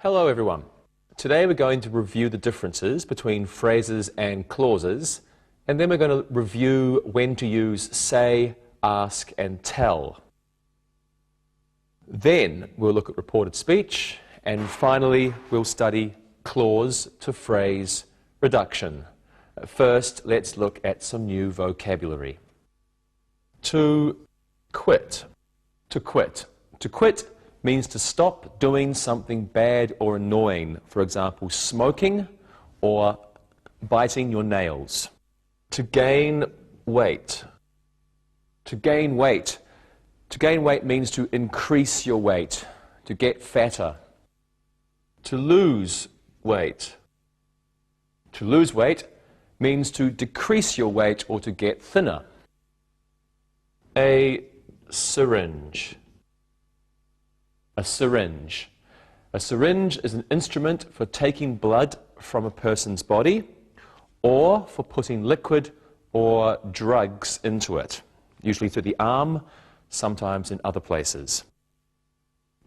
Hello everyone. Today we're going to review the differences between phrases and clauses, and then we're going to review when to use say, ask and tell. Then we'll look at reported speech, and finally we'll study clause to phrase reduction. First, let's look at some new vocabulary. To quit. To quit. To quit means to stop doing something bad or annoying, for example, smoking or biting your nails. To gain weight. To gain weight. To gain weight means to increase your weight, to get fatter. To lose weight. To lose weight means to decrease your weight or to get thinner. A syringe. A syringe. A syringe is an instrument for taking blood from a person's body or for putting liquid or drugs into it, usually through the arm, sometimes in other places.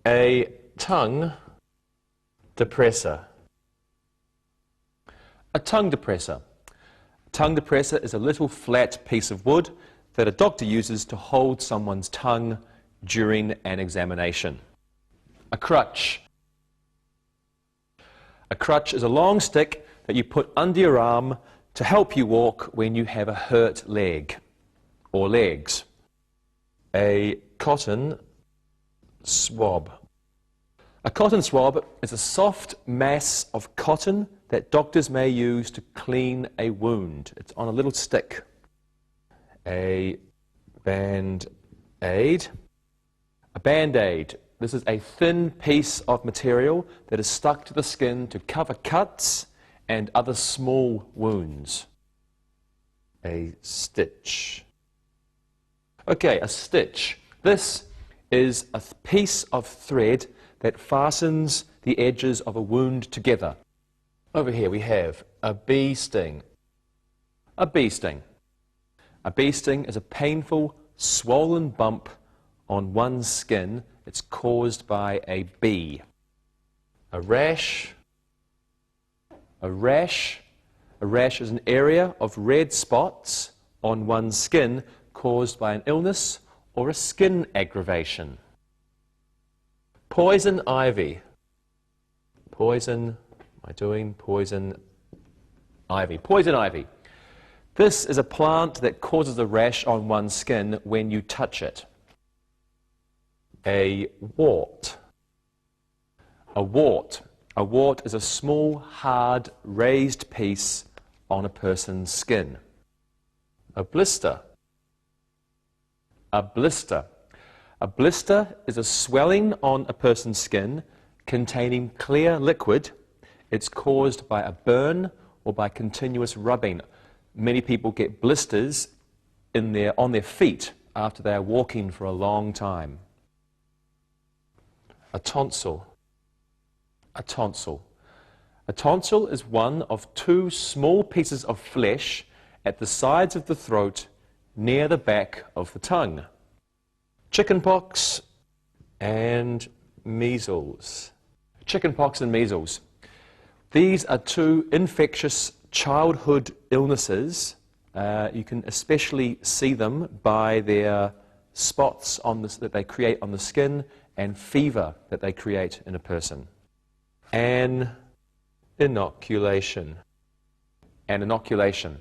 A tongue depressor. A tongue depressor. A tongue depressor is a little flat piece of wood that a doctor uses to hold someone's tongue during an examination. A crutch. A crutch is a long stick that you put under your arm to help you walk when you have a hurt leg or legs. A cotton swab. A cotton swab is a soft mass of cotton that doctors may use to clean a wound. It's on a little stick. A band-aid. A band-aid. This is a thin piece of material that is stuck to the skin to cover cuts and other small wounds. A stitch. Okay, a stitch. This is a piece of thread that fastens the edges of a wound together. Over here we have a bee sting. A bee sting. A bee sting is a painful, swollen bump on one's skin. It's caused by a bee. A rash. A rash. A rash is an area of red spots on one's skin caused by an illness or a skin aggravation. Poison ivy. Poison, poison ivy. Poison ivy. This is a plant that causes a rash on one's skin when you touch it. A wart. A wart. A wart is a small, hard, raised piece on a person's skin. A blister. A blister. A blister is a swelling on a person's skin containing clear liquid. It's caused by a burn or by continuous rubbing. Many people get blisters on their feet after they are walking for a long time. A tonsil. A tonsil. A tonsil is one of two small pieces of flesh at the sides of the throat near the back of the tongue. Chickenpox and measles. Chickenpox and measles. These are two infectious childhood illnesses. You can especially see them by their spots that they create on the skin and fever that they create in a person. An inoculation. An inoculation.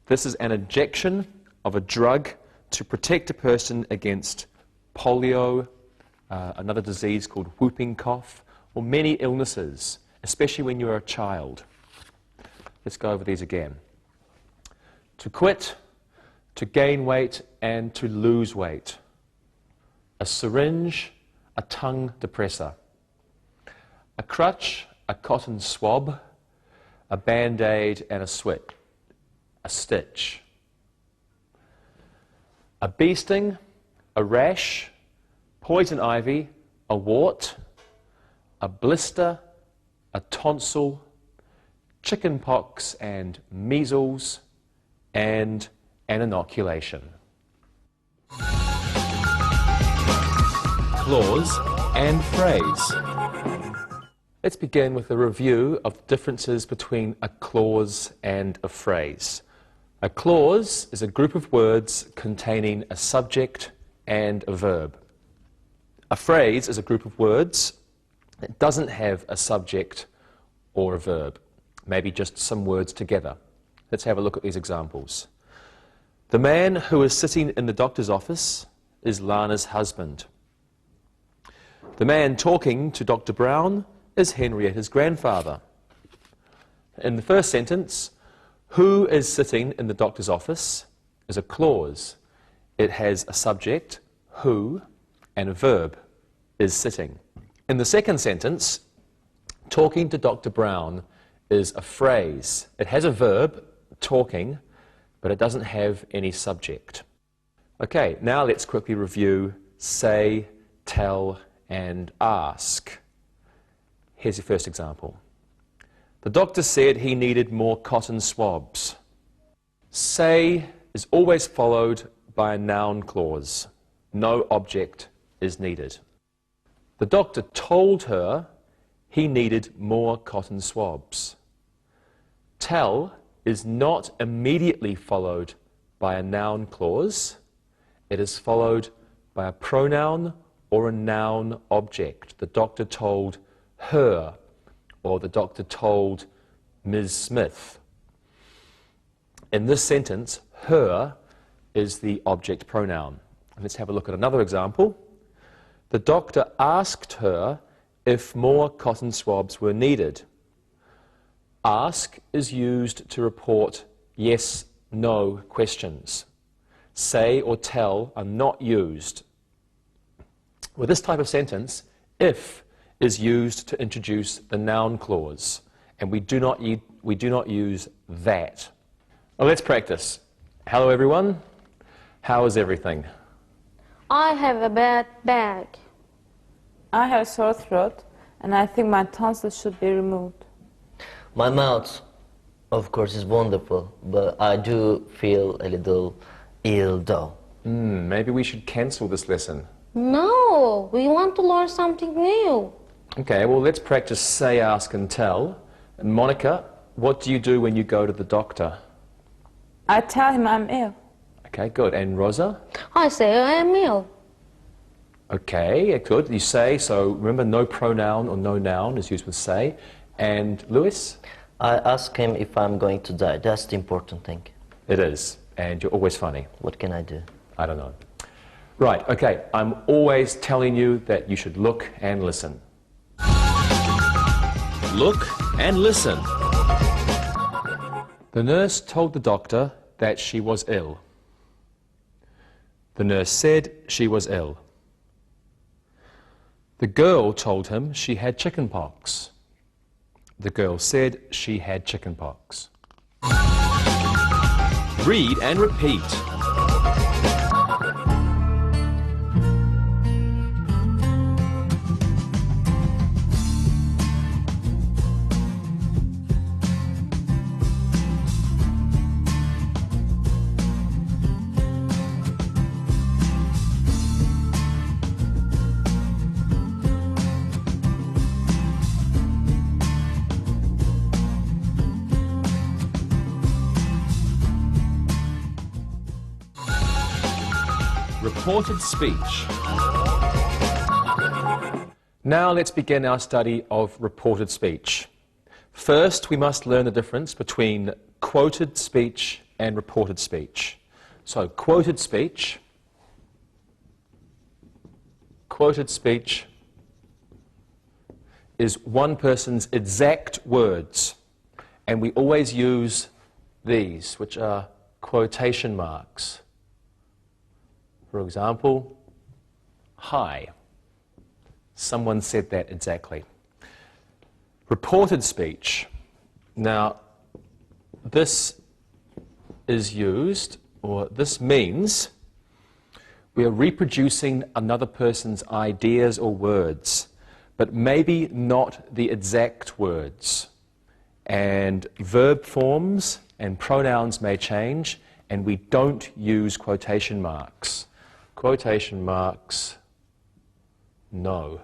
This is an injection of a drug to protect a person against polio, another disease called whooping cough, or many illnesses, especially when you're a child. Let's go over these again. To quit, to gain weight, and to lose weight. A syringe, a tongue depressor. A crutch, a cotton swab, a band-aid, and a stitch. A bee sting, a rash, poison ivy, a wart, a blister, a tonsil, chickenpox and measles, and an inoculation. Clause and phrase. Let's begin with a review of the differences between a clause and a phrase. A clause is a group of words containing a subject and a verb. A phrase is a group of words that doesn't have a subject or a verb, maybe just some words together. Let's have a look at these examples. The man who is sitting in the doctor's office is Lana's husband. The man talking to Dr. Brown is Henrietta's grandfather. In the first sentence, who is sitting in the doctor's office is a clause. It has a subject, who, and a verb, is sitting. In the second sentence, talking to Dr. Brown is a phrase. It has a verb, talking, but it doesn't have any subject. Okay, now let's quickly review say, tell, and ask. Here's your first example. The doctor said he needed more cotton swabs. Say is always followed by a noun clause. No object is needed. The doctor told her he needed more cotton swabs. Tell is not immediately followed by a noun clause. It is followed by a pronoun or a noun object. The doctor told her, or the doctor told Ms. Smith. In this sentence, her is the object pronoun. Let's have a look at another example. The doctor asked her if more cotton swabs were needed. Ask is used to report yes, no questions. Say or tell are not used. With this type of sentence, if is used to introduce the noun clause, and we do not use that. Well, let's practice. Hello, everyone. How is everything? I have a bad back. I have a sore throat, and I think my tonsils should be removed. My mouth, of course, is wonderful, but I do feel a little ill, though. Maybe we should cancel this lesson. No, we want to learn something new. Okay, well, let's practice say, ask, and tell. And Monica, what do you do when you go to the doctor? I tell him I'm ill. Okay, good. And Rosa? I say I am ill. Okay, good. You say, so remember no pronoun or no noun is used with say. And Lewis? I ask him if I'm going to die. That's the important thing. It is. And you're always funny. What can I do? I don't know. Right, okay. I'm always telling you that you should look and listen. Look and listen. The nurse told the doctor that she was ill. The nurse said she was ill. The girl told him she had chicken pox. The girl said she had chicken pox. Read and repeat. Reported speech. Now let's begin our study of reported speech. First, we must learn the difference between quoted speech and reported speech. So, quoted speech is one person's exact words, and we always use these, which are quotation marks. For example, hi. Someone said that exactly. Reported speech. Now, this is used, or this means we are reproducing another person's ideas or words, but maybe not the exact words. And verb forms and pronouns may change, and we don't use quotation marks. Quotation marks, no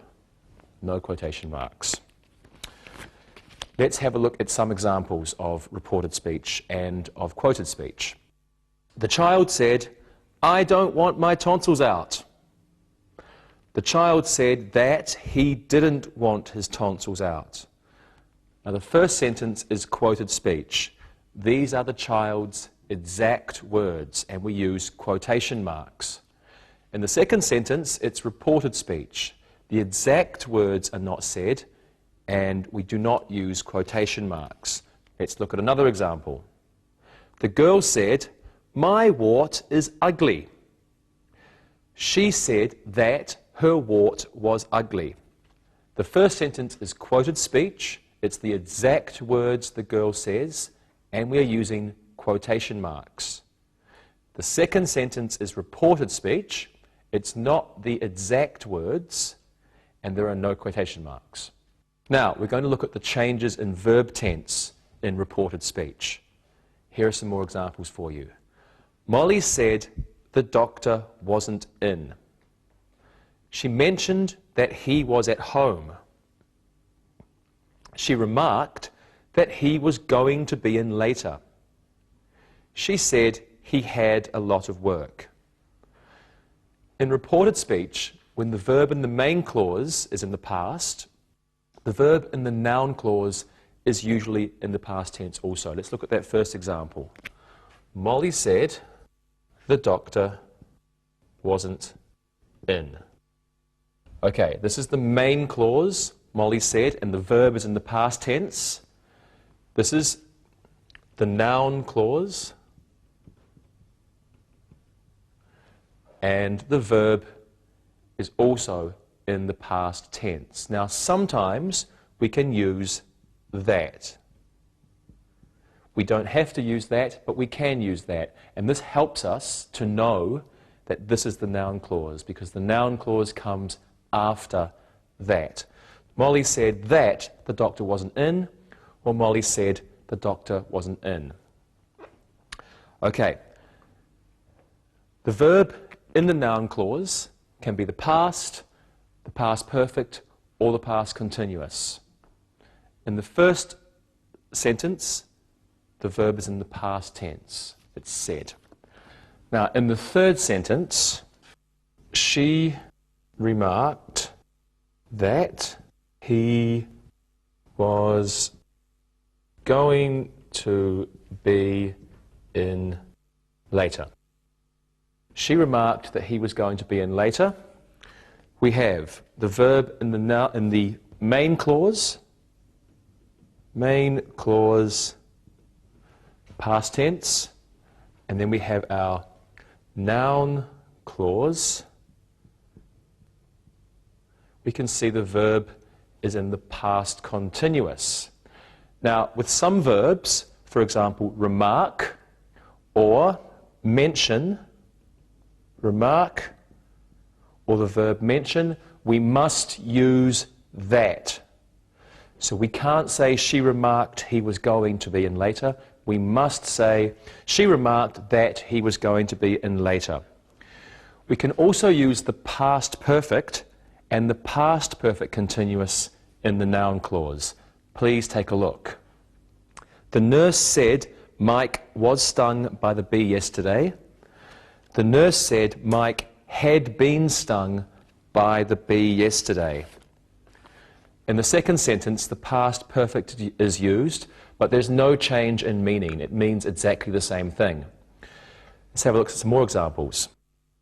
quotation marks. Let's have a look at some examples of reported speech and of quoted speech. The child said, "I don't want my tonsils out." The child said that he didn't want his tonsils out. Now the first sentence is quoted speech. These are the child's exact words, and we use quotation marks. In the second sentence, it's reported speech. The exact words are not said, and we do not use quotation marks. Let's look at another example. The girl said, "My wart is ugly." She said that her wart was ugly. The first sentence is quoted speech. It's the exact words the girl says, and we are using quotation marks. The second sentence is reported speech. It's not the exact words, and there are no quotation marks. Now, we're going to look at the changes in verb tense in reported speech. Here are some more examples for you. Molly said the doctor wasn't in. She mentioned that he was at home. She remarked that he was going to be in later. She said he had a lot of work. In reported speech, when the verb in the main clause is in the past, the verb in the noun clause is usually in the past tense also. Let's look at that first example. Molly said the doctor wasn't in. Okay, this is the main clause, Molly said, and the verb is in the past tense. This is the noun clause, and the verb is also in the past tense. Now, sometimes we can use that. We don't have to use that, but we can use that. And this helps us to know that this is the noun clause, because the noun clause comes after that. Molly said that the doctor wasn't in, or Molly said the doctor wasn't in. Okay. The verb in the noun clause can be the past perfect, or the past continuous. In the first sentence, the verb is in the past tense. It's said. Now, in the third sentence, she remarked that he was going to be in later. She remarked that he was going to be in later. We have the verb in the main clause, past tense, and then we have our noun clause. We can see the verb is in the past continuous. Now, with some verbs, for example, remark or mention, remark or the verb mention, we must use that. So we can't say she remarked he was going to be in later. We must say she remarked that he was going to be in later. We can also use the past perfect and the past perfect continuous in the noun clause. Please take a look. The nurse said Mike was stung by the bee yesterday. The nurse said Mike had been stung by the bee yesterday. In the second sentence, the past perfect is used, but there's no change in meaning. It means exactly the same thing. Let's have a look at some more examples.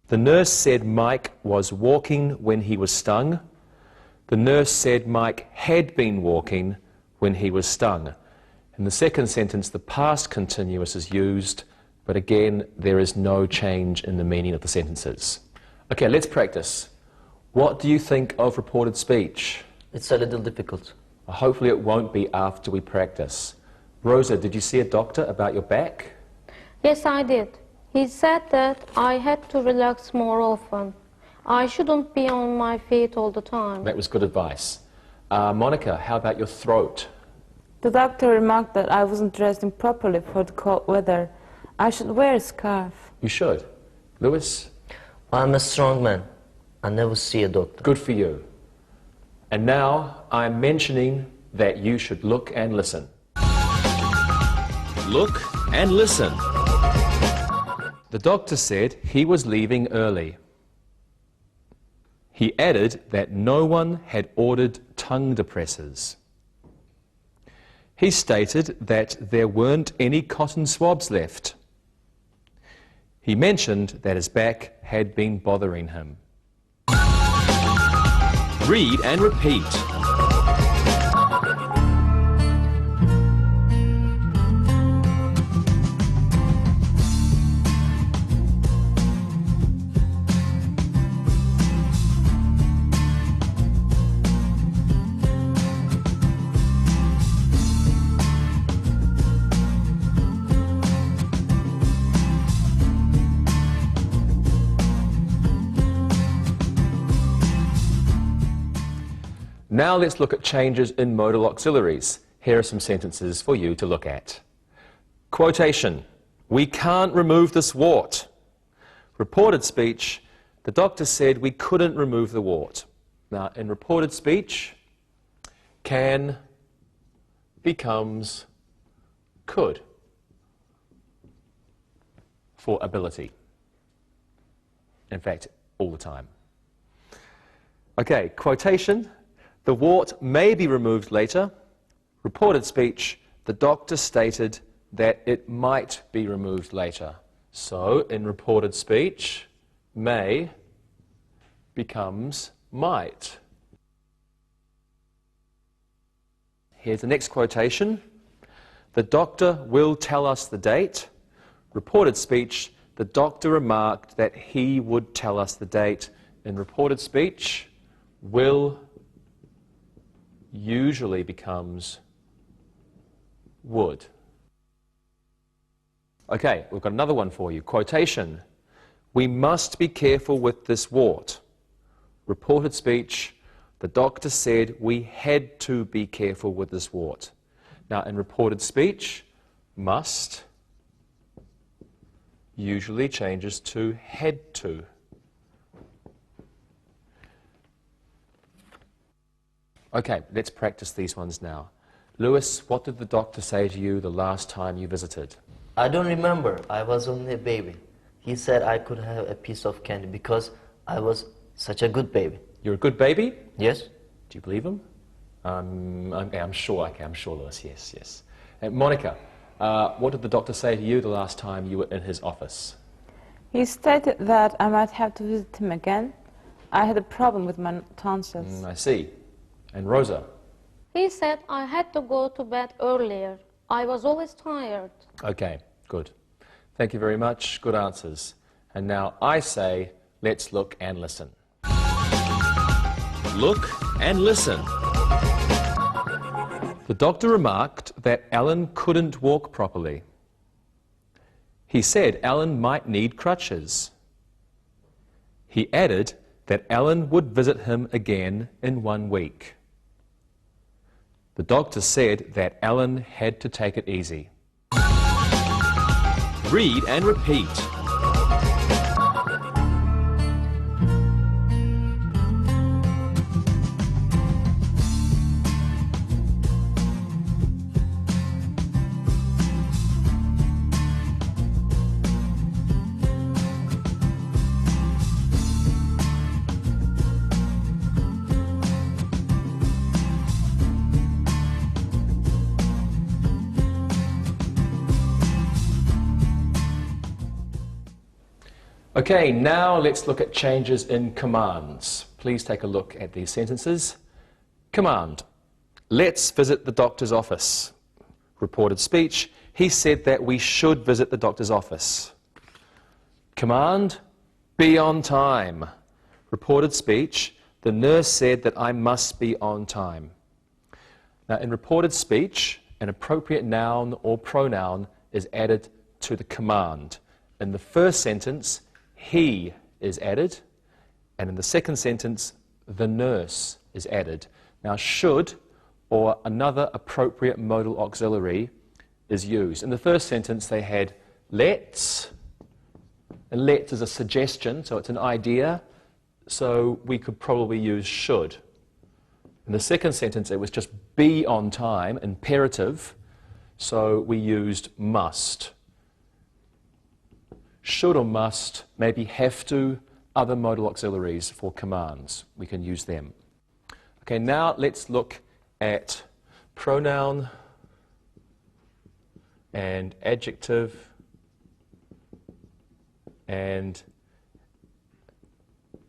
The nurse said Mike was walking when he was stung. The nurse said Mike had been walking when he was stung. In the second sentence, the past continuous is used, but again, there is no change in the meaning of the sentences. Okay, let's practice. What do you think of reported speech? It's a little difficult. Hopefully it won't be after we practice. Rosa, did you see a doctor about your back? Yes, I did. He said that I had to relax more often. I shouldn't be on my feet all the time. That was good advice. Monica, how about your throat? The doctor remarked that I wasn't dressing properly for the cold weather. I should wear a scarf. You should. Lewis? I'm a strong man. I never see a doctor. Good for you. And now I'm mentioning that you should look and listen. Look and listen. The doctor said he was leaving early. He added that no one had ordered tongue depressors. He stated that there weren't any cotton swabs left. He mentioned that his back had been bothering him. Read and repeat. Now let's look at changes in modal auxiliaries. Here are some sentences for you to look at. Quotation: "We can't remove this wart." Reported speech: "The doctor said we couldn't remove the wart." Now, in reported speech, can becomes could for ability. In fact, all the time. Okay, quotation: "The wart may be removed later." Reported speech: "The doctor stated that it might be removed later." So, in reported speech, may becomes might. Here's the next quotation. "The doctor will tell us the date." Reported speech: "The doctor remarked that he would tell us the date." In reported speech, will usually becomes would. Okay, we've got another one for you. Quotation: "We must be careful with this wart." Reported speech: "The doctor said we had to be careful with this wart." Now, in reported speech, must usually changes to had to. Okay, let's practice these ones now. Lewis, what did the doctor say to you the last time you visited? I don't remember. I was only a baby. He said I could have a piece of candy because I was such a good baby. You're a good baby? Yes? Do you believe him? I'm sure, Lewis, yes. And Monica, what did the doctor say to you the last time you were in his office? He stated that I might have to visit him again. I had a problem with my tonsils. I see. And Rosa? He said I had to go to bed earlier. I was always tired. Okay, good. Thank you very much. Good answers. And now I say, let's look and listen. Look and listen. The doctor remarked that Alan couldn't walk properly. He said Alan might need crutches. He added that Alan would visit him again in 1 week. The doctor said that Alan had to take it easy. Read and repeat. Okay, now let's look at changes in commands. Please take a look at these sentences. Command: let's visit the doctor's office. Reported speech: he said that we should visit the doctor's office. Command: be on time. Reported speech: the nurse said that I must be on time. Now, in reported speech, an appropriate noun or pronoun is added to the command. In the first sentence, he is added, and in the second sentence, the nurse is added. Now, should or another appropriate modal auxiliary is used. In the first sentence, they had let's, and let's is a suggestion, so it's an idea, so we could probably use should. In the second sentence, it was just be on time, imperative, so we used must. Should or must, maybe have to, other modal auxiliaries for commands. We can use them. Okay, now let's look at pronoun and adjective and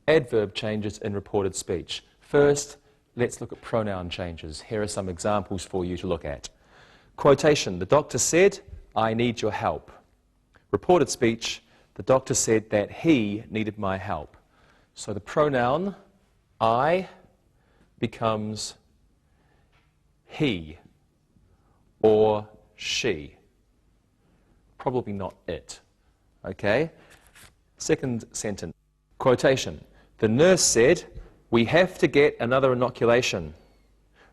adverb changes in reported speech. First, let's look at pronoun changes. Here are some examples for you to look at. Quotation, the doctor said, I need your help. Reported speech, the doctor said that he needed my help. So the pronoun I becomes he or she. Probably not it. Okay? Second sentence. Quotation. The nurse said, we have to get another inoculation.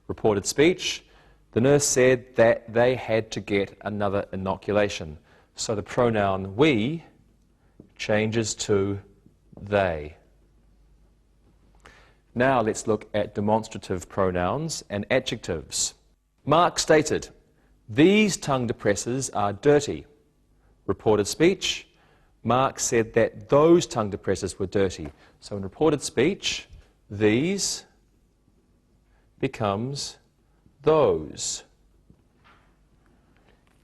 Reported speech. The nurse said that they had to get another inoculation. So the pronoun we changes to they. Now let's look at demonstrative pronouns and adjectives. Mark stated, these tongue depressors are dirty. Reported speech, Mark said that those tongue depressors were dirty. So in reported speech, these becomes those.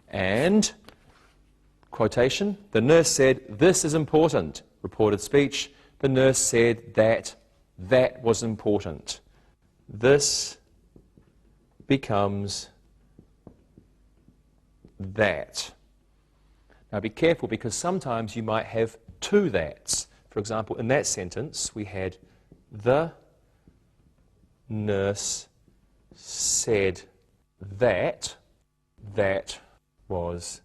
And quotation, the nurse said, this is important. Reported speech, the nurse said that that was important. This becomes that. Now be careful because sometimes you might have two that's. For example, in that sentence we had the nurse said that was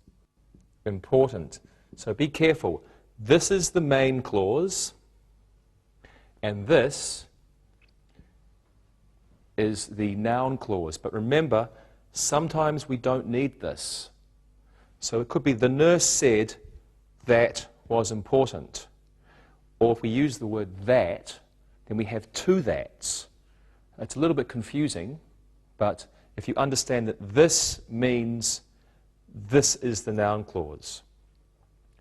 important. So be careful. This is the main clause and this is the noun clause. But remember, sometimes we don't need this. So it could be the nurse said that was important. Or if we use the word that, then we have two that's. It's a little bit confusing, but if you understand that this means this is the noun clause.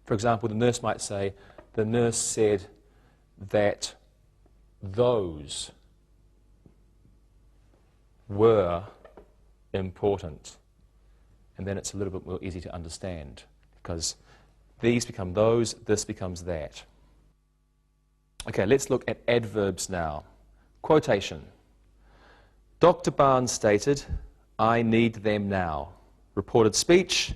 For example, the nurse might say, the nurse said that those were important. And then it's a little bit more easy to understand because these become those, this becomes that. Okay, let's look at adverbs now. Quotation. Dr. Barnes stated, I need them now. Reported speech.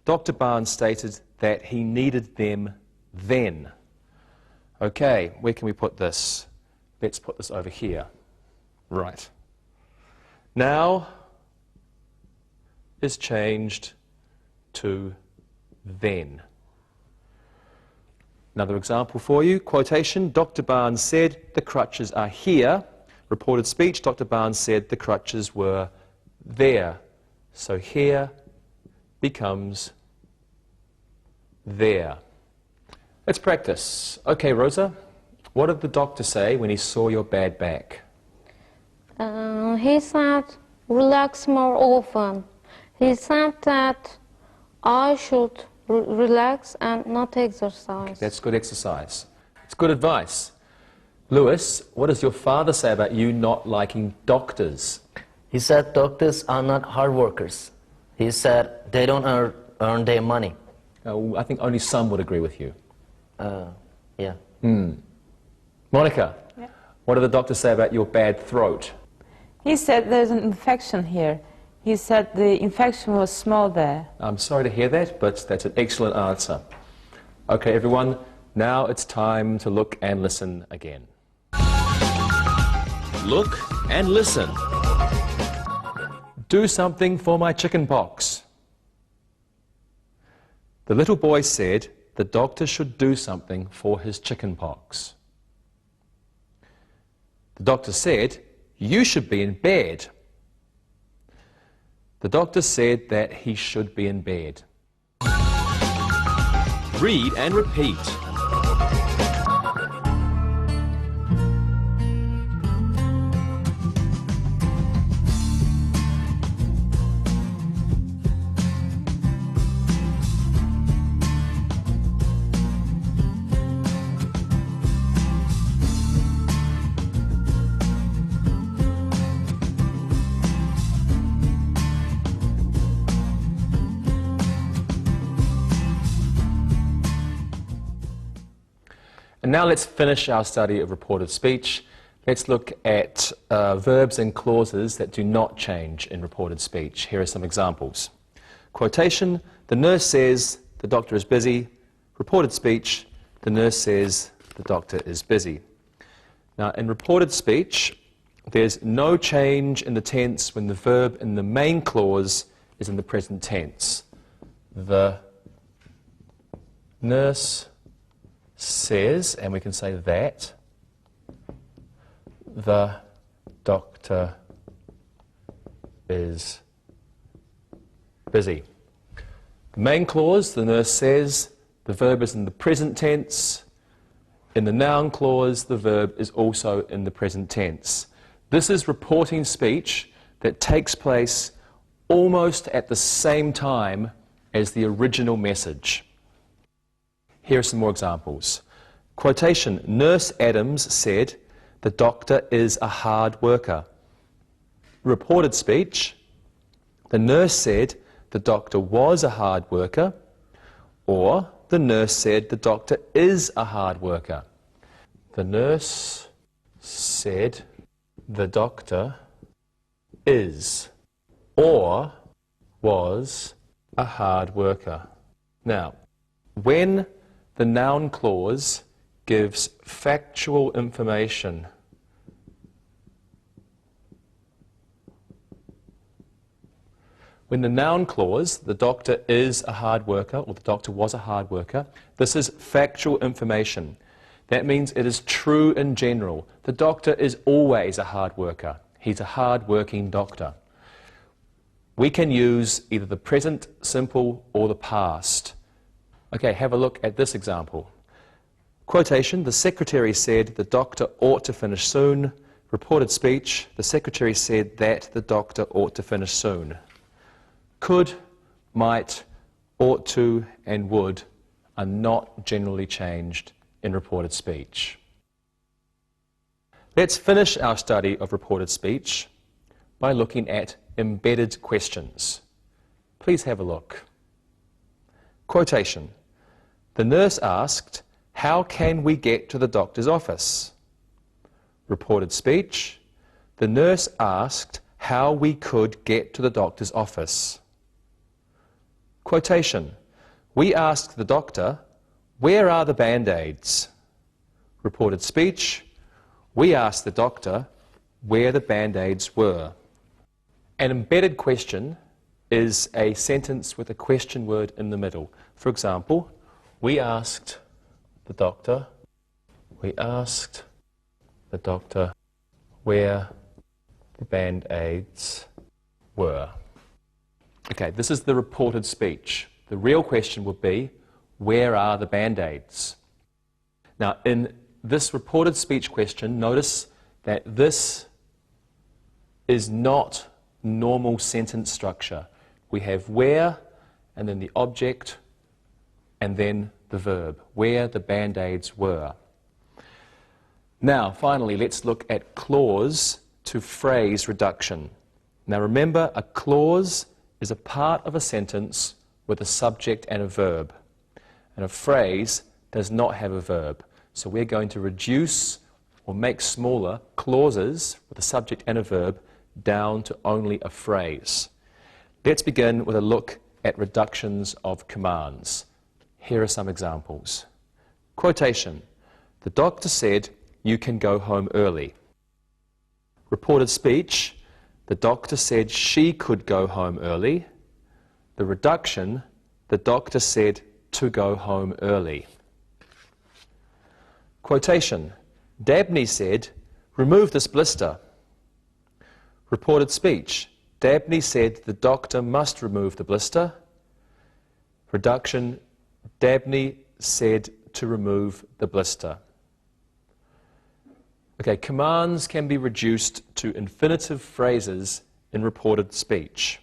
Dr. Barnes stated that he needed them then. Okay, where can we put this? Let's put this over here. Right. Now is changed to then. Another example for you. Quotation. Dr. Barnes said the crutches are here. Reported speech. Dr. Barnes said the crutches were there. So here becomes there. Let's practice. Okay, Rosa, what did the doctor say when he saw your bad back? He said, relax more often. He said that I should relax and not exercise. That's good exercise. It's good advice. Lewis, what does your father say about you not liking doctors? He said doctors are not hard workers. He said they don't earn their money. I think only some would agree with you. Yeah. Monica, Yeah. what did the doctor say about your bad throat? He said there's an infection here. He said the infection was small there. I'm sorry to hear that, but that's an excellent answer. Okay, everyone, now it's time to look and listen again. Look and listen. Do something for my chicken pox. The little boy said the doctor should do something for his chicken pox. The doctor said, you should be in bed. The doctor said that he should be in bed. Read and repeat. And now let's finish our study of reported speech. Let's look at verbs and clauses that do not change in reported speech. Here are some examples. Quotation, the nurse says the doctor is busy. Reported speech, the nurse says the doctor is busy. Now, in reported speech, there's no change in the tense when the verb in the main clause is in the present tense. The nurse says, and we can say that, the doctor is busy. The main clause, the nurse says, the verb is in the present tense. In the noun clause, the verb is also in the present tense. This is reporting speech that takes place almost at the same time as the original message. Here are some more examples. Quotation, Nurse Adams said, the doctor is a hard worker. Reported speech, the nurse said, the doctor was a hard worker, or the nurse said, the doctor is a hard worker. The nurse said, the doctor is or was a hard worker. Now, when the noun clause gives factual information, when the noun clause, the doctor is a hard worker or the doctor was a hard worker, this is factual information. That means it is true in general. The doctor is always a hard worker. He's a hard-working doctor. We can use either the present simple or the past. Okay, have a look at this example. Quotation, the secretary said the doctor ought to finish soon. Reported speech, the secretary said that the doctor ought to finish soon. Could, might, ought to, and would are not generally changed in reported speech. Let's finish our study of reported speech by looking at embedded questions. Please have a look. Quotation, the nurse asked, how can we get to the doctor's office? Reported speech, the nurse asked how we could get to the doctor's office. Quotation, we asked the doctor, where are the Band-Aids? Reported speech, we asked the doctor where the Band-Aids were. An embedded question is a sentence with a question word in the middle. For example, we asked the doctor where the Band-Aids were. Okay, this is the reported speech. The real question would be, where are the Band-Aids? Now, in this reported speech question, notice that this is not normal sentence structure. We have where, and then the object, and then the verb, where the Band-Aids were. Now, finally, let's look at clause to phrase reduction. Now, remember, a clause is a part of a sentence with a subject and a verb. And a phrase does not have a verb. So we're going to reduce or make smaller clauses with a subject and a verb down to only a phrase. Let's begin with a look at reductions of commands. Here are some examples. Quotation, the doctor said you can go home early. Reported speech, the doctor said she could go home early. The reduction, the doctor said to go home early. Quotation, Dabney said, remove this blister. Reported speech, Dabney said the doctor must remove the blister. Reduction, Dabney said to remove the blister. Okay, commands can be reduced to infinitive phrases in reported speech.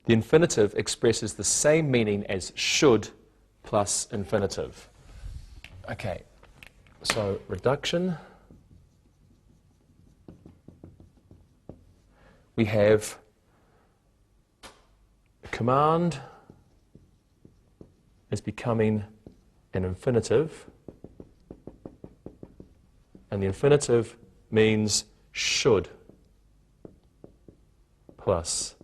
The infinitive expresses the same meaning as should plus infinitive. Okay, so reduction. We have a command is becoming an infinitive. And the infinitive means should plus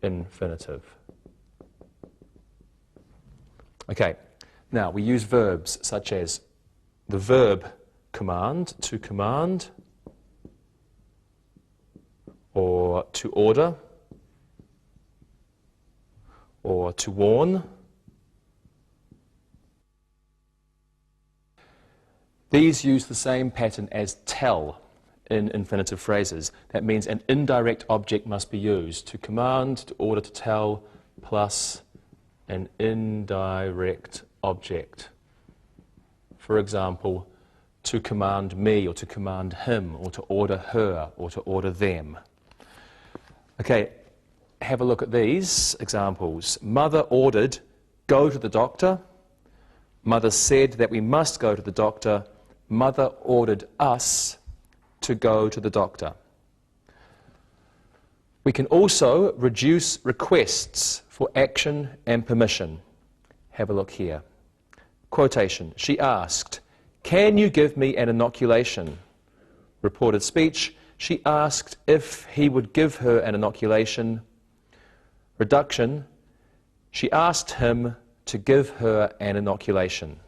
infinitive. Okay, now we use verbs such as the verb command, to command, or to order, or to warn. These use the same pattern as tell in infinitive phrases. That means an indirect object must be used. To command, to order, to tell, plus an indirect object. For example, to command me, or to command him, or to order her, or to order them. Okay, have a look at these examples. Mother ordered, go to the doctor. Mother said that we must go to the doctor. Mother ordered us to go to the doctor. We can also reduce requests for action and permission. Have a look here. Quotation, she asked, can you give me an inoculation? Reported speech, she asked if he would give her an inoculation. Reduction, she asked him to give her an inoculation.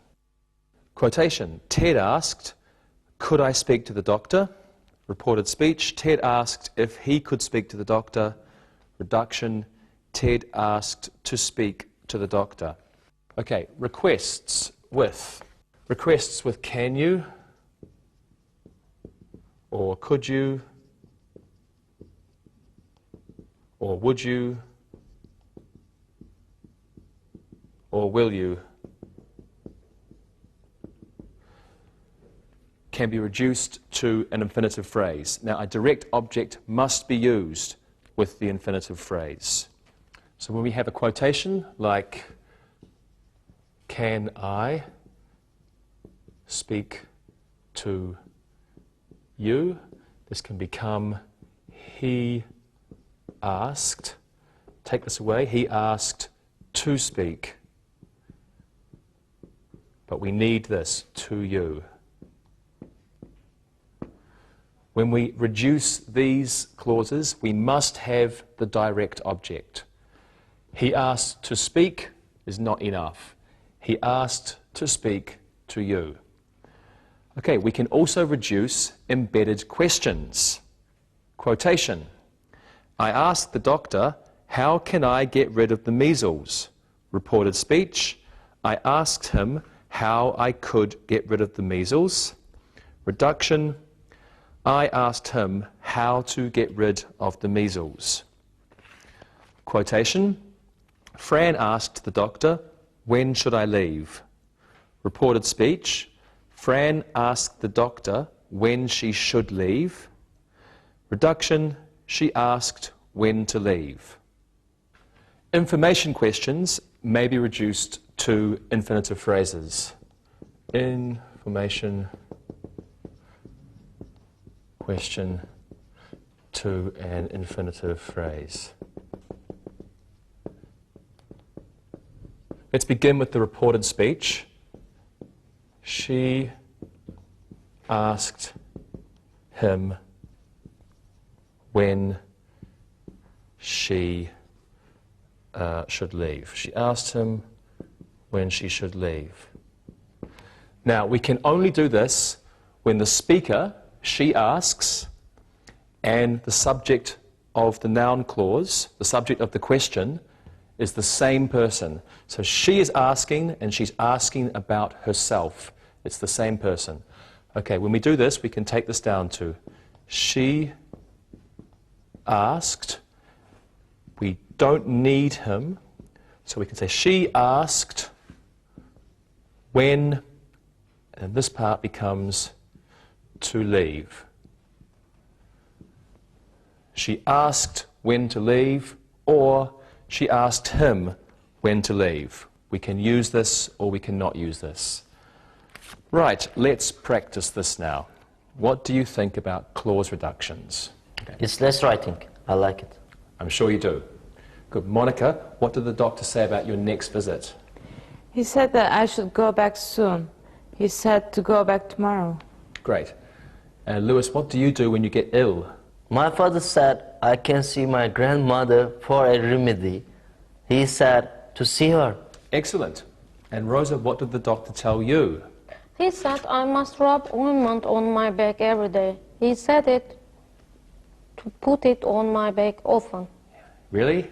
Quotation, Ted asked, could I speak to the doctor? Reported speech, Ted asked if he could speak to the doctor. Reduction, Ted asked to speak to the doctor. Okay, requests with can you, or could you, or would you, or will you, can be reduced to an infinitive phrase. Now, a direct object must be used with the infinitive phrase. So when we have a quotation like, can I speak to you? This can become, he asked. Take this away. He asked to speak. But we need this, to you. When we reduce these clauses, we must have the direct object. He asked to speak is not enough. He asked to speak to you. Okay, we can also reduce embedded questions. Quotation, I asked the doctor, how can I get rid of the measles? Reported speech, I asked him how I could get rid of the measles. Reduction, I asked him how to get rid of the measles. Quotation, Fran asked the doctor, when should I leave? Reported speech, Fran asked the doctor when she should leave. Reduction, she asked when to leave. Information questions may be reduced to infinitive phrases. Information question to an infinitive phrase. Let's begin with the reported speech. She asked him when she should leave. She asked him when she should leave. Now, we can only do this when the speaker, she asks, and the subject of the noun clause, the subject of the question, is the same person. So she is asking, and she's asking about herself. It's the same person. Okay, when we do this, we can take this down to she asked. We don't need him, so we can say she asked when, and this part becomes to leave. She asked when to leave, or she asked him when to leave. We can use this or we cannot use this. Right, let's practice this now. What do you think about clause reductions? Okay. It's less writing. I like it. I'm sure you do. Good. Monica, what did the doctor say about your next visit? He said that I should go back soon. He said to go back tomorrow. Great. Lewis, what do you do when you get ill? My father said I can see my grandmother for a remedy. He said to see her. Excellent. And Rosa, what did the doctor tell you? He said I must rub ointment on my back every day. He said it to put it on my back often. Really?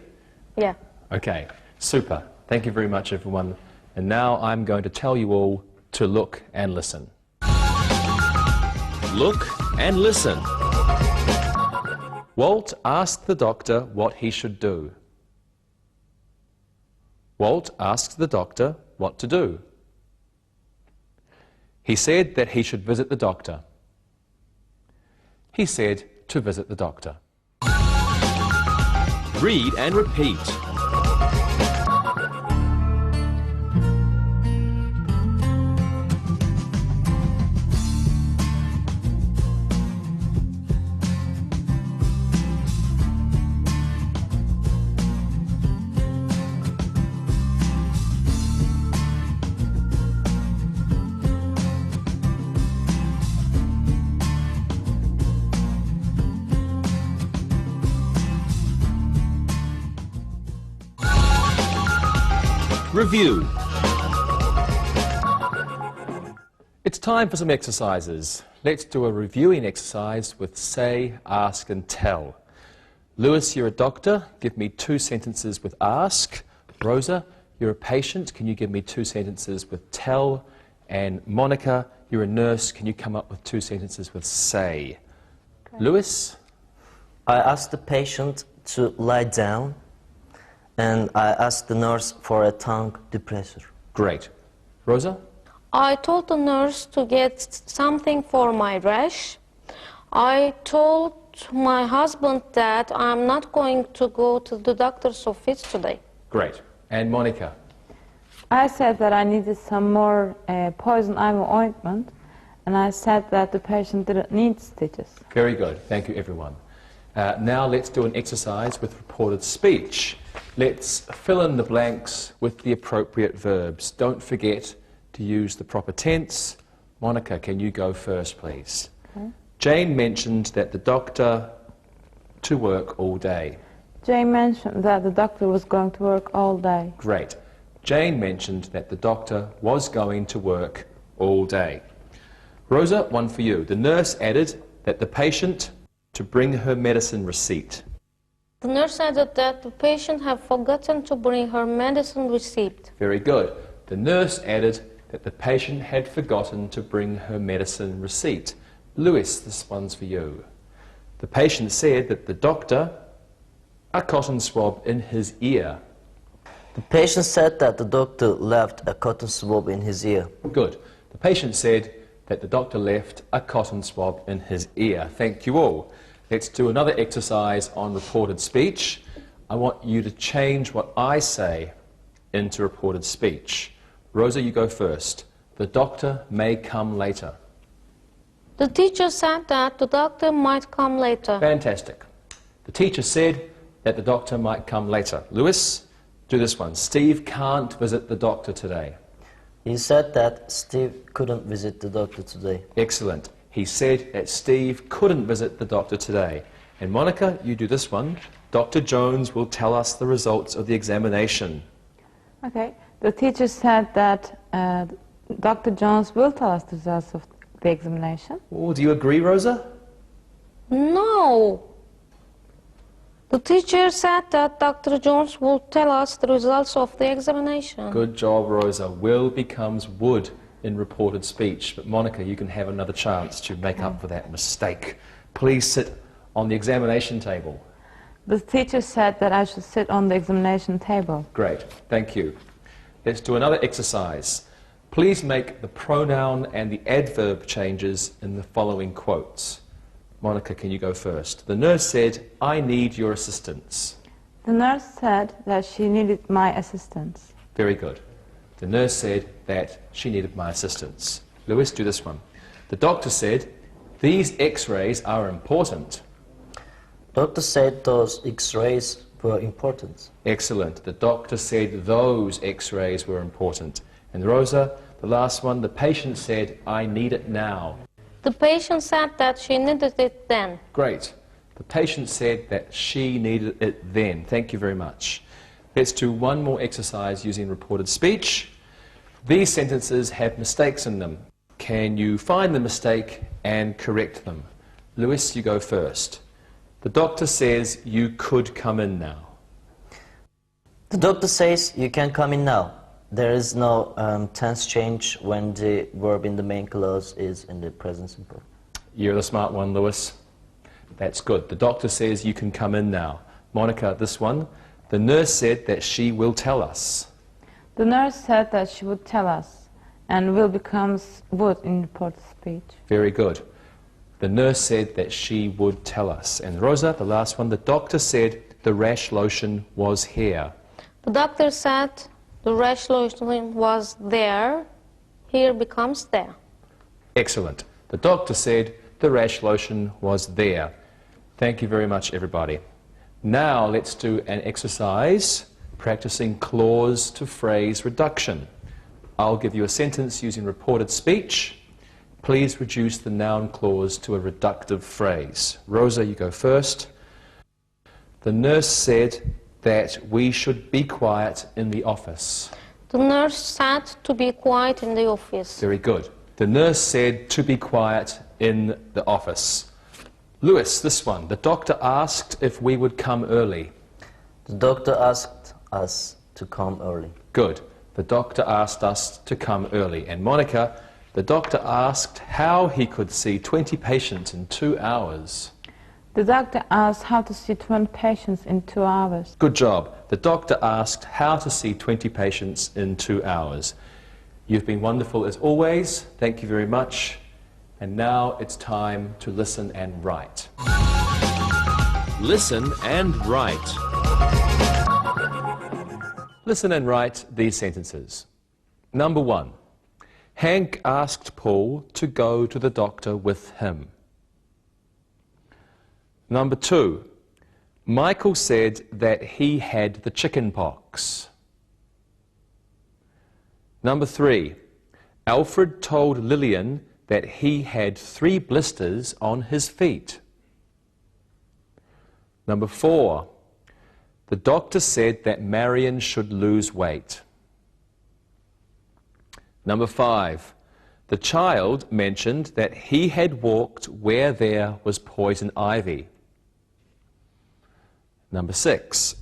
Yeah. Okay, super. Thank you very much, everyone. And now I'm going to tell you all to look and listen. Look and listen. Walt asked the doctor what he should do. Walt asked the doctor what to do. He said that he should visit the doctor. He said to visit the doctor. Read and repeat. Review. It's time for some exercises. Let's do a reviewing exercise with say, ask and tell. Lewis, you're a doctor. Give me 2 sentences with ask. Rosa, you're a patient. Can you give me 2 sentences with tell? And Monica, you're a nurse. Can you come up with 2 sentences with say? Okay. Lewis? I asked the patient to lie down, and I asked the nurse for a tongue depressor. Great. Rosa? I told the nurse to get something for my rash. I told my husband that I'm not going to go to the doctor's office today. Great. And Monica? I said that I needed some more poison ivy ointment, and I said that the patient didn't need stitches. Very good. Thank you, everyone. Now let's do an exercise with reported speech. Let's fill in the blanks with the appropriate verbs. Don't forget to use the proper tense. Monica, can you go first, please? Okay. Jane mentioned that the doctor to work all day. Jane mentioned that the doctor was going to work all day. Great. Jane mentioned that the doctor was going to work all day. Rosa, one for you. The nurse added that the patient to bring her medicine receipt. The nurse added that the patient had forgotten to bring her medicine receipt. Very good. The nurse added that the patient had forgotten to bring her medicine receipt. Lewis, this one's for you. The patient said that the doctor a cotton swab in his ear. The patient said that the doctor left a cotton swab in his ear. Good. The patient said that the doctor left a cotton swab in his ear. Thank you all. Let's do another exercise on reported speech. I want you to change what I say into reported speech. Rosa, you go first. The doctor may come later. The teacher said that the doctor might come later. Fantastic. The teacher said that the doctor might come later. Lewis, do this one. Steve can't visit the doctor today. He said that Steve couldn't visit the doctor today. Excellent. He said that Steve couldn't visit the doctor today. And Monica, you do this one. Dr. Jones will tell us the results of the examination. Okay. The teacher said that Dr. Jones will tell us the results of the examination. Oh, do you agree, Rosa? No. The teacher said that Dr. Jones will tell us the results of the examination. Good job, Rosa. Will becomes would in reported speech. But Monica, you can have another chance to make up for that mistake. Please sit on the examination table. The teacher said that I should sit on the examination table. Great. Thank you. Let's do another exercise. Please make the pronoun and the adverb changes in the following quotes. Monica, can you go first? The nurse said, I need your assistance. The nurse said that she needed my assistance. Very good. The nurse said that she needed my assistance. Lewis, do this one. The doctor said, these x-rays are important. Doctor said those x-rays were important. Excellent. The doctor said those x-rays were important. And Rosa, the last one, the patient said, I need it now. The patient said that she needed it then. Great. The patient said that she needed it then. Thank you very much. Let's do one more exercise using reported speech. These sentences have mistakes in them. Can you find the mistake and correct them? Lewis, you go first. The doctor says you could come in now. The doctor says you can come in now. There is no tense change when the verb in the main clause is in the present simple. You're the smart one, Lewis. That's good. The doctor says you can come in now. Monica, this one. The nurse said that she will tell us. The nurse said that she would tell us, and will becomes would in reported speech. Very good. The nurse said that she would tell us. And Rosa, the last one. The doctor said the rash lotion was here. The doctor said the rash lotion was there. Here becomes there. Excellent. The doctor said the rash lotion was there. Thank you very much, everybody. Now let's do an exercise practicing clause to phrase reduction. I'll give you a sentence using reported speech. Please reduce the noun clause to a reductive phrase. Rosa, you go first. The nurse said that we should be quiet in the office. The nurse said to be quiet in the office. Very good. The nurse said to be quiet in the office. Lewis, this one. The doctor asked if we would come early. The doctor asked us to come early. Good. The doctor asked us to come early. And Monica, the doctor asked how he could see 20 patients in 2 hours. The doctor asked how to see 20 patients in 2 hours. Good job. The doctor asked how to see 20 patients in 2 hours. You've been wonderful as always. Thank you very much. And now it's time to listen and write. Listen and write. Listen and write these sentences. Number 1. Hank asked Paul to go to the doctor with him. Number 2. Michael said that he had the chicken pox. Number 3. Alfred told Lillian that he had 3 blisters on his feet. Number 4. The doctor said that Marion should lose weight. Number 5. The child mentioned that he had walked where there was poison ivy. Number 6.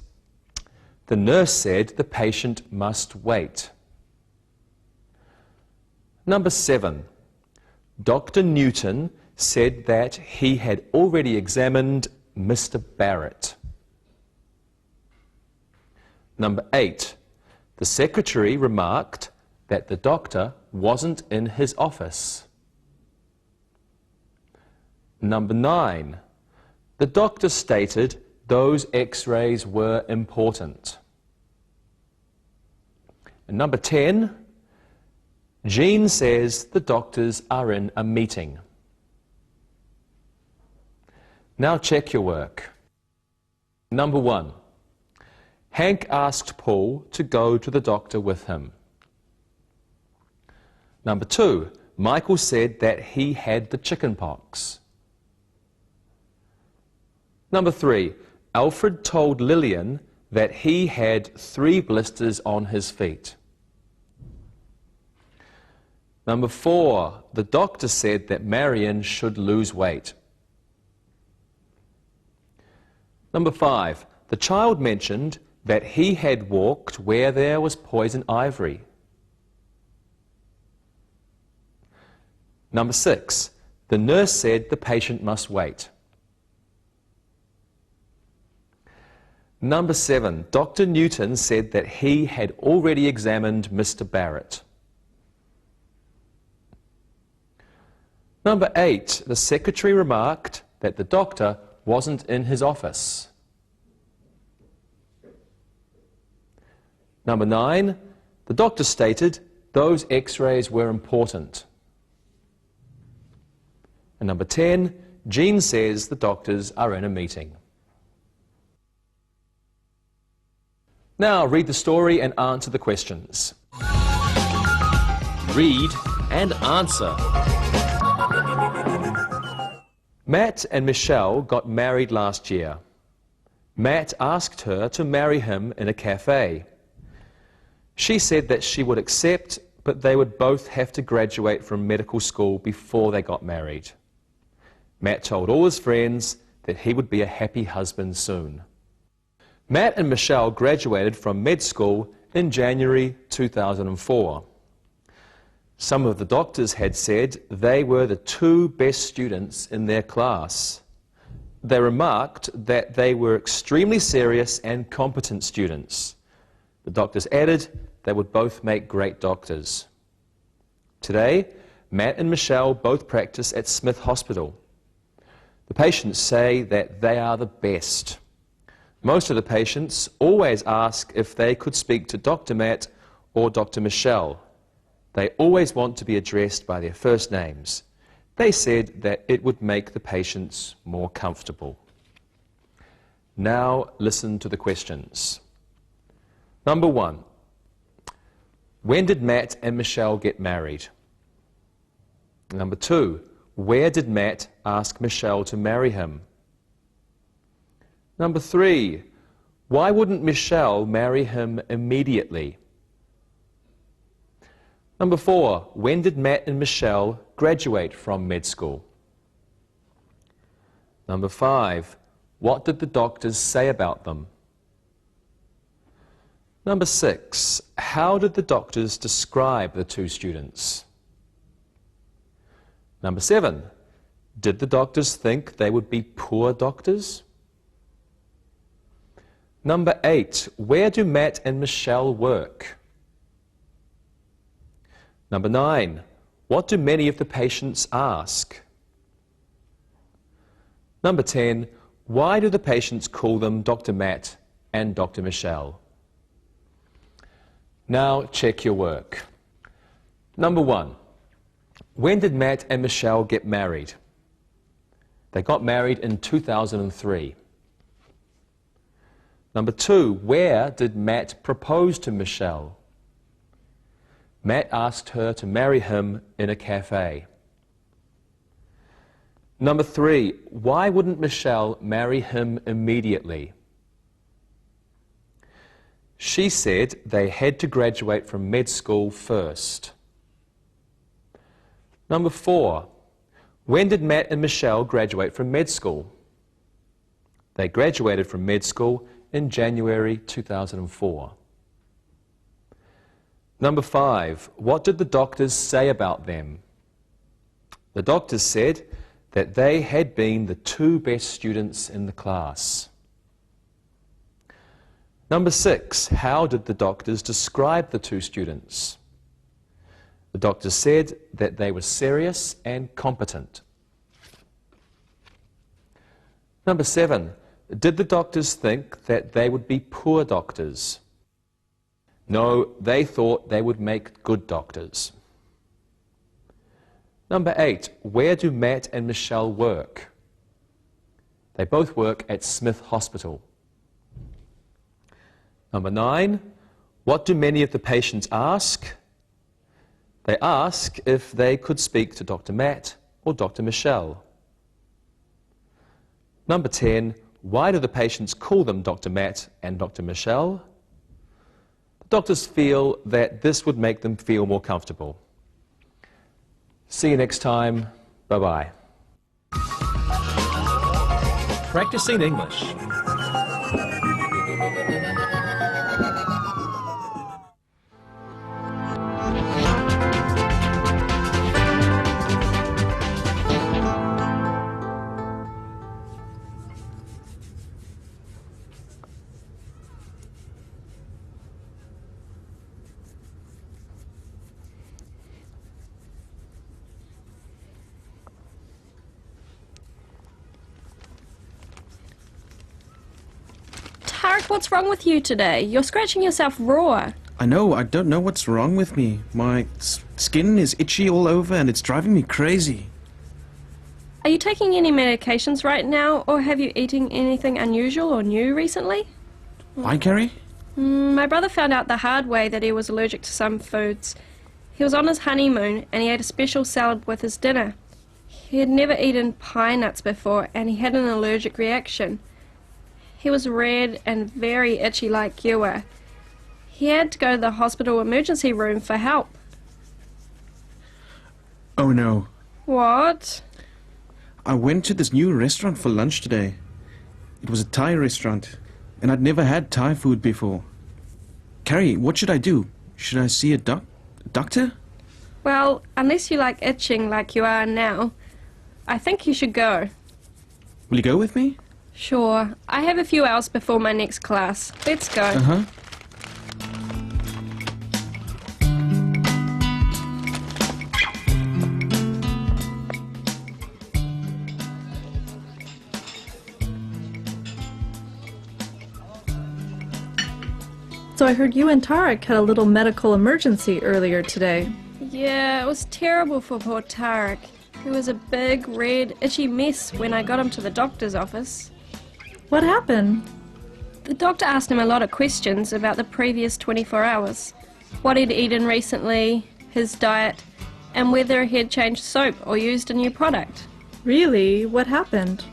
The nurse said the patient must wait. Number 7. Dr. Newton said that he had already examined Mr. Barrett. Number 8. The secretary remarked that the doctor wasn't in his office. Number 9. The doctor stated those x-rays were important. And number 10. Jean says the doctors are in a meeting. Now check your work. Number 1. Hank asked Paul to go to the doctor with him. Number 2. Michael said that he had the chicken pox. Number 3. Alfred told Lillian that he had 3 blisters on his feet. Number 4. The doctor said that Marion should lose weight. Number 5. The child mentioned that he had walked where there was poison ivy. Number 6. The nurse said the patient must wait. Number 7. Dr. Newton said that he had already examined Mr. Barrett. Number 8. The secretary remarked that the doctor wasn't in his office. Number 9. The doctor stated those x-rays were important. And number 10. Jean says the doctors are in a meeting. Now read the story and answer the questions. Read and answer. Matt and Michelle got married last year. Matt asked her to marry him in a cafe. She said that she would accept, but they would both have to graduate from medical school before they got married. Matt told all his friends that he would be a happy husband soon. Matt and Michelle graduated from med school in January 2004. Some of the doctors had said they were the two best students in their class. They remarked that they were extremely serious and competent students. The doctors added they would both make great doctors. Today, Matt and Michelle both practice at Smith Hospital. The patients say that they are the best. Most of the patients always ask if they could speak to Dr. Matt or Dr. Michelle. They always want to be addressed by their first names. They said that it would make the patients more comfortable. Now listen to the questions. Number 1. When did Matt and Michelle get married? Number 2. Where did Matt ask Michelle to marry him? Number 3. Why wouldn't Michelle marry him immediately? Number 4. When did Matt and Michelle graduate from med school? Number 5. What did the doctors say about them? Number 6. How did the doctors describe the two students? Number 7. Did the doctors think they would be poor doctors? Number 8. Where do Matt and Michelle work? Number 9. What do many of the patients ask? Number 10. Why do the patients call them Dr. Matt and Dr. Michelle? Now check your work. Number 1. When did Matt and Michelle get married? They got married in 2003. Number 2. Where did Matt propose to Michelle? Matt asked her to marry him in a cafe. Number 3. Why wouldn't Michelle marry him immediately? She said they had to graduate from med school first. Number 4. When did Matt and Michelle graduate from med school? They graduated from med school in January 2004. Number 5. What did the doctors say about them? The doctors said that they had been the two best students in the class. Number 6. How did the doctors describe the two students? The doctors said that they were serious and competent. Number 7. Did the doctors think that they would be poor doctors? No, they thought they would make good doctors. Number 8. Where do Matt and Michelle work? They both work at Smith Hospital. Number 9. What do many of the patients ask? They ask if they could speak to Dr. Matt or Dr. Michelle. Number 10. Why do the patients call them Dr. Matt and Dr. Michelle? The doctors feel that this would make them feel more comfortable. See you next time. Bye-bye. Practicing English. What's wrong with you today? You're scratching yourself raw. I know, I don't know what's wrong with me. My skin is itchy all over and it's driving me crazy. Are you taking any medications right now, or have you eaten anything unusual or new recently? Why, Carrie? My brother found out the hard way that he was allergic to some foods. He was on his honeymoon and he ate a special salad with his dinner. He had never eaten pine nuts before and he had an allergic reaction. He was red and very itchy like you were. He had to go to the hospital emergency room for help. Oh no. What? I went to this new restaurant for lunch today. It was a Thai restaurant, and I'd never had Thai food before. Carrie, what should I do? Should I see a doctor? Well, unless you like itching like you are now, I think you should go. Will you go with me? Sure. I have a few hours before my next class. Let's go. Uh-huh. So I heard you and Tarek had a little medical emergency earlier today. Yeah, it was terrible for poor Tarek. He was a big, red, itchy mess when I got him to the doctor's office. What happened? The doctor asked him a lot of questions about the previous 24 hours. What he'd eaten recently, his diet, and whether he had changed soap or used a new product. Really? What happened?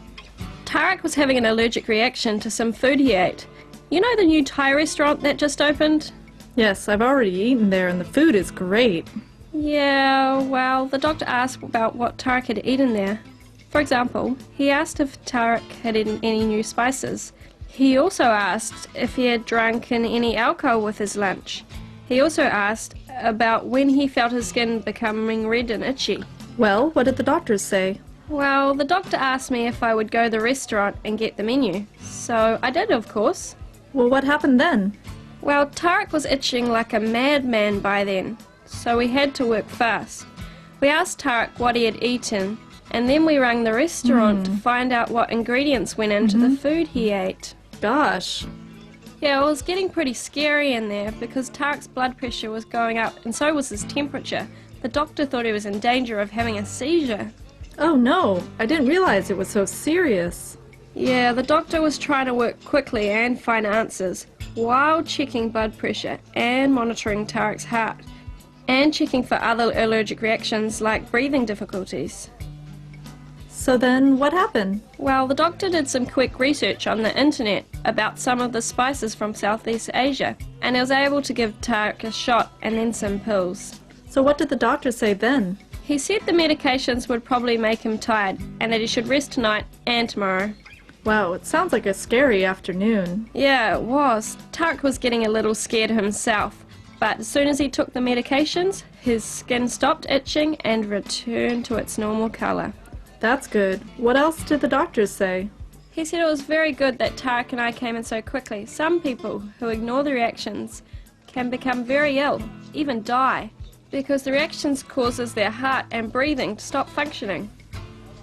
Tarek was having an allergic reaction to some food he ate. You know the new Thai restaurant that just opened? Yes, I've already eaten there and the food is great. Yeah, well, the doctor asked about what Tarek had eaten there. For example, he asked if Tarek had eaten any new spices. He also asked if he had drunken any alcohol with his lunch. He also asked about when he felt his skin becoming red and itchy. Well, what did the doctors say? Well, the doctor asked me if I would go to the restaurant and get the menu. So I did, of course. Well, what happened then? Well, Tarek was itching like a madman by then, so we had to work fast. We asked Tarek what he had eaten, and then we rang the restaurant to find out what ingredients went into the food he ate. Gosh. Yeah, it was getting pretty scary in there because Tarek's blood pressure was going up and so was his temperature. The doctor thought he was in danger of having a seizure. Oh no, I didn't realize it was so serious. Yeah, the doctor was trying to work quickly and find answers while checking blood pressure and monitoring Tarek's heart and checking for other allergic reactions like breathing difficulties. So then, what happened? Well, the doctor did some quick research on the internet about some of the spices from Southeast Asia and he was able to give Tarek a shot and then some pills. So what did the doctor say then? He said the medications would probably make him tired and that he should rest tonight and tomorrow. Wow, it sounds like a scary afternoon. Yeah, it was. Tarek was getting a little scared himself, but as soon as he took the medications, his skin stopped itching and returned to its normal colour. That's good. What else did the doctors say? He said it was very good that Tarek and I came in so quickly. Some people who ignore the reactions can become very ill, even die, because the reactions causes their heart and breathing to stop functioning.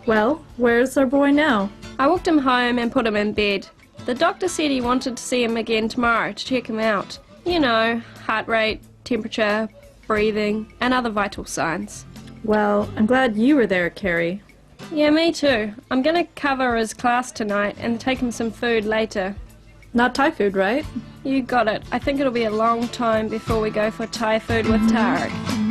Well, where's our boy now? I walked him home and put him in bed. The doctor said he wanted to see him again tomorrow to check him out. You know, heart rate, temperature, breathing, and other vital signs. Well, I'm glad you were there, Carrie. Yeah, me too. I'm going to cover his class tonight and take him some food later. Not Thai food, right? You got it. I think it'll be a long time before we go for Thai food with Tarek.